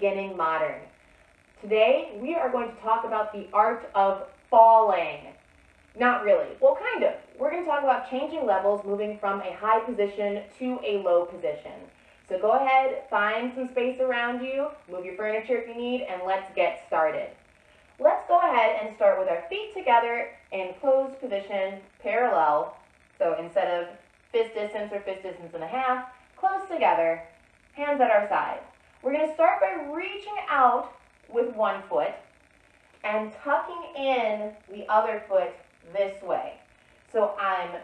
beginning modern. Today, we are going to talk about the art of falling. Not really. Well, kind of. We're going to talk about changing levels, moving from a high position to a low position. So go ahead, find some space around you, move your furniture if you need, and let's get started. Let's go ahead and start with our feet together in closed position, parallel. So instead of fist distance or fist distance and a half, close together, hands at our sides. We're going to start by reaching out with one foot and tucking in the other foot this way. So I'm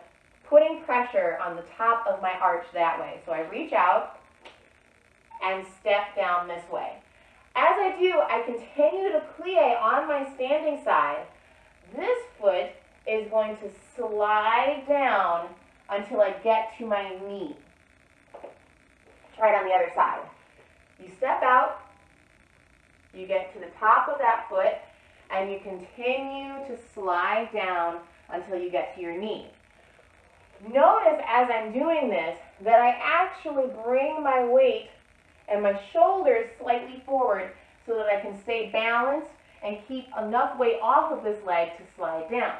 putting pressure on the top of my arch that way. So I reach out and step down this way. As I do, I continue to plie on my standing side. This foot is going to slide down until I get to my knee. Try it on the other side. You step out, you get to the top of that foot, and you continue to slide down until you get to your knee. Notice as I'm doing this that I actually bring my weight and my shoulders slightly forward so that I can stay balanced and keep enough weight off of this leg to slide down.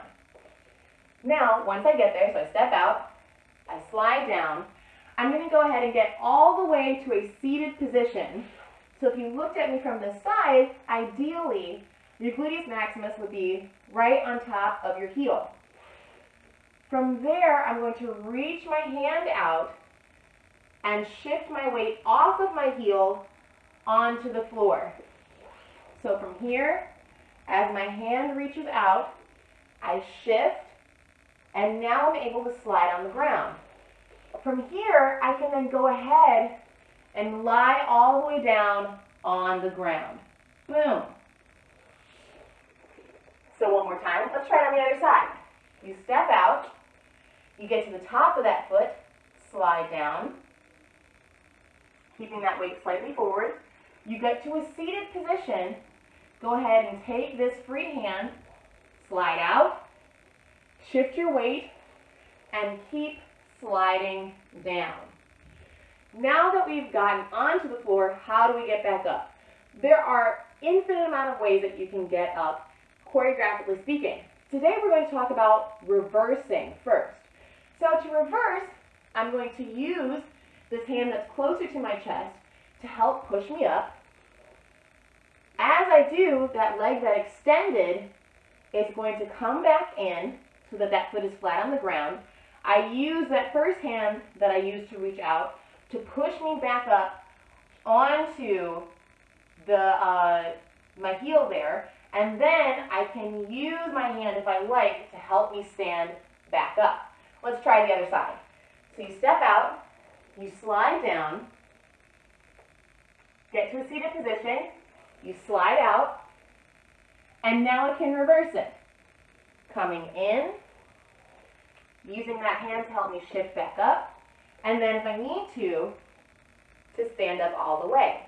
Now, once I get there, so I step out, I slide down, I'm going to go ahead and get all the way to a seated position. So if you looked at me from the side, ideally, your gluteus maximus would be right on top of your heel. From there, I'm going to reach my hand out and shift my weight off of my heel onto the floor. So from here, as my hand reaches out, I shift, and now I'm able to slide on the ground. From here, I can then go ahead and lie all the way down on the ground. Boom. So one more time, let's try it on the other side. You step out, you get to the top of that foot, slide down, keeping that weight slightly forward. You get to a seated position, go ahead and take this free hand, slide out, shift your weight, and keep sliding down. Now that we've gotten onto the floor, how do we get back up? There are infinite amount of ways that you can get up, choreographically speaking. Today we're going to talk about reversing first. So to reverse, I'm going to use this hand that's closer to my chest to help push me up. As I do, that leg that extended is going to come back in so that that foot is flat on the ground. I use that first hand that I used to reach out to push me back up onto the my heel there, and then I can use my hand, if I like, to help me stand back up. Let's try the other side. So you step out, you slide down, get to a seated position, you slide out, and now I can reverse it. Coming in, using that hand to help me shift back up, and then if I need to stand up all the way.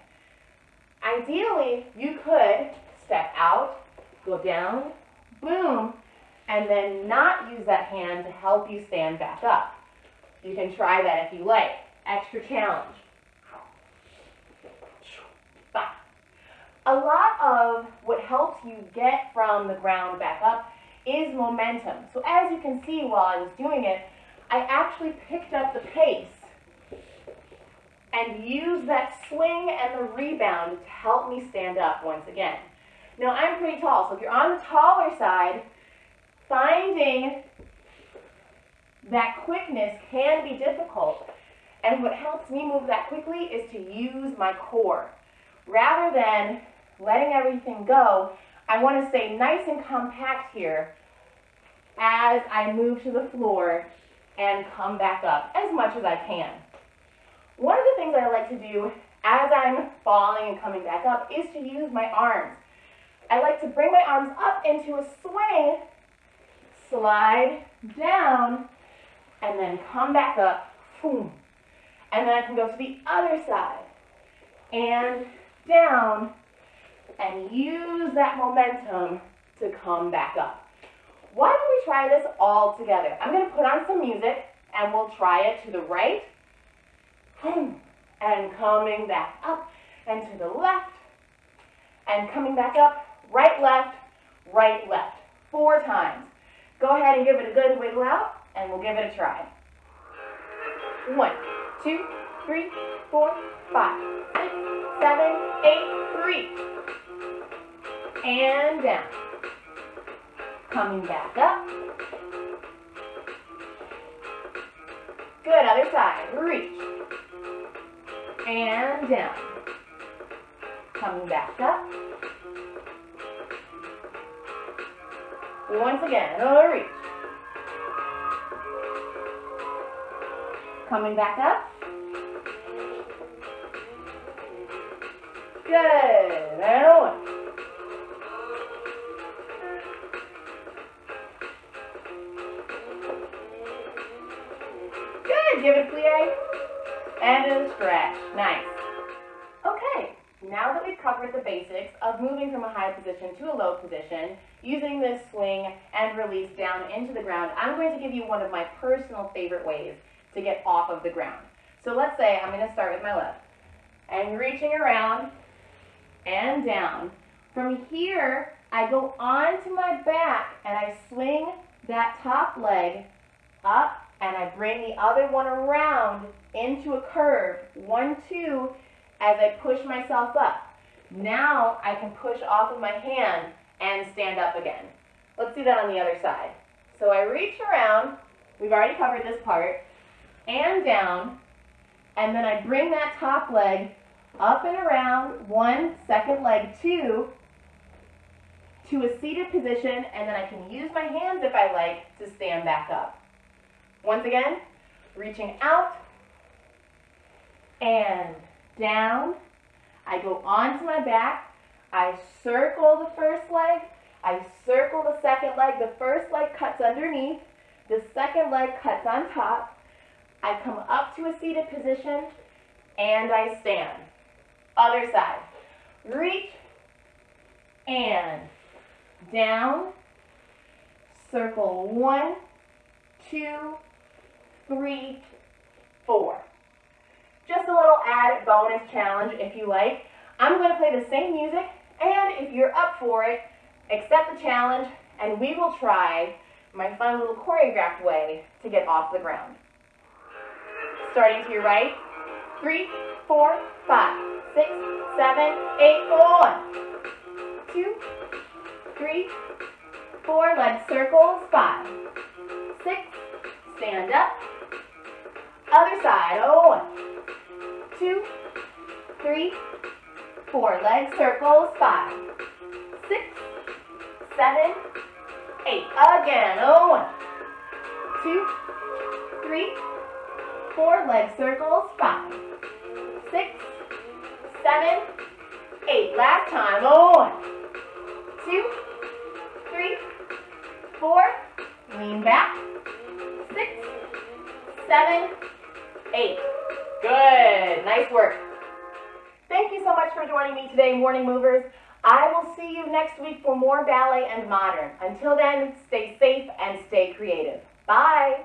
Ideally, you could step out, go down, boom, and then not use that hand to help you stand back up. You can try that if you like. Extra challenge. A lot of what helps you get from the ground back up is momentum. So as you can see while I was doing it, I actually picked up the pace and used that swing and the rebound to help me stand up once again. Now I'm pretty tall, so if you're on the taller side, finding that quickness can be difficult. And what helps me move that quickly is to use my core. Rather than letting everything go, I want to stay nice and compact here as I move to the floor and come back up as much as I can. One of the things I like to do as I'm falling and coming back up is to use my arms. I like to bring my arms up into a swing, slide down, and then come back up, boom. And then I can go to the other side and down and use that momentum to come back up. Why don't we try this all together? I'm going to put on some music and we'll try it to the right, and coming back up, and to the left, and coming back up, right, left, 4 times. Go ahead and give it a good wiggle out, and we'll give it a try. 1, 2, 3, 4, 5, 6, 7, 8, 3. And down. Coming back up. Good, other side. Reach. And down. Coming back up. Once again, reach. Coming back up. Good, and one. Good, give it a plie, and a stretch, nice. Okay, now that we've covered the basics of moving from a high position to a low position, using this swing and release down into the ground, I'm going to give you one of my personal favorite ways to get off of the ground. So let's say I'm going to start with my left, and reaching around and down. From here, I go onto my back and I swing that top leg up and I bring the other one around into a curve, 1, 2, as I push myself up. Now I can push off of my hand and stand up again. Let's do that on the other side. So I reach around, we've already covered this part, and down, and then I bring that top leg up and around, 1, second leg 2, to a seated position, and then I can use my hands if I like to stand back up. Once again, reaching out and down. I go onto my back, I circle the first leg, I circle the second leg. The first leg cuts underneath, the second leg cuts on top. I come up to a seated position, and I stand. Other side. Reach and down. Circle 1, 2, 3, 4. Just a little added bonus challenge if you like. I'm going to play the same music, and if you're up for it, accept the challenge, and we will try my fun little choreographed way to get off the ground. Starting to your right, 3, 4, 5, 6, 7, 8, 1, 2, 3, 4, leg circles, 5, 6, stand up, other side, 1, 2, 3, 4, leg circles, 5, 6, 7, 8, again, 1, 2, 3, 4, leg circles, 5, 6, 7, 8, last time, 1, 2, 3, 4, lean back, 6, 7, 8, good, nice work. Thank you so much for joining me today, Morning Movers. I will see you next week for more ballet and modern. Until then, stay safe and stay creative. Bye.